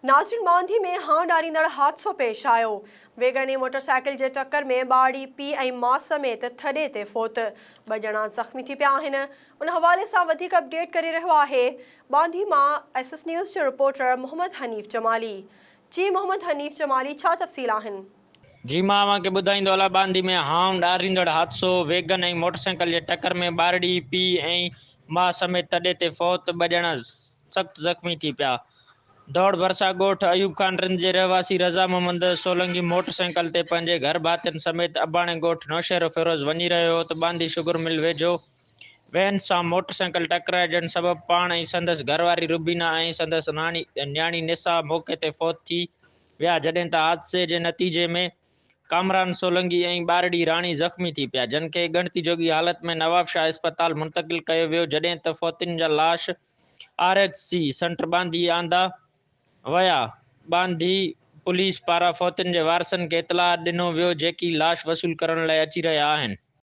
नासिर मांधी में हां ॾारींदड़ हादसो पेश आयो। वेगन मोटरसाइकिल जे टक्कर में ॿाड़ी पीउ ऐं माउ समेत थॾे ते फ़ौत। ॿ ॼणा ज़ख़्मी थी पिया आहिनि। उन हवाले सां वधीक अपडेट करे रहियो आहे बांधी मां SS न्यूज़ जो रिपोर्टर मोहम्मद हनीफ़ जमाली। जी मोहम्मद हनीफ़ जमाली, छा तफ़सील आहिनि? जी मां अव्हांखे ॿुधाईंदो हलां। बांदी में हां ॾारींदड़ हादसो। वेगन ऐं मोटरसाइकिल जे टक्कर में ॿारड़ी पीउ ऐं माउ समेत तॾे ते फ़ौत। 2 ॼणा सख़्त ज़ख़्मी थी पिया। दौड़ भरसा ॻोठ अयूब खान रिंद जे रहवासी रज़ा मोहम्मद सोलंगी मोटरसाइकिल ते पंहिंजे घर भातियुनि समेत अबाणे ॻोठ नौशहर फिरोज़ वञी रहियो हो त बांदी शुगर मिल वेझो वैन सां मोटरसाइकिल टकराइजण सबबि पाण ऐं संदसि घरवारी रुबीना ऐं संदसि न्याणी निसा मौक़े ते फ़ौत थी विया, जॾहिं त हादसे जे नतीजे में कामरान सोलंगी ऐं ॿारड़ी राणी ज़ख़्मी थी पिया, जिन खे ॻणती जोगी हालत में नवाब शाह इस्पताल मुंतक़िल कयो वियो, जॾहिं त फ़ौतियुनि जा लाश RHC सेंटर बांदी आंदा वया। बांदी पुलिस पारां फ़ौतियुनि जे वारसनि खे इतलाह ॾिनो वियो, जेकी लाश वसूल करण लाइ अची रहिया आहिनि।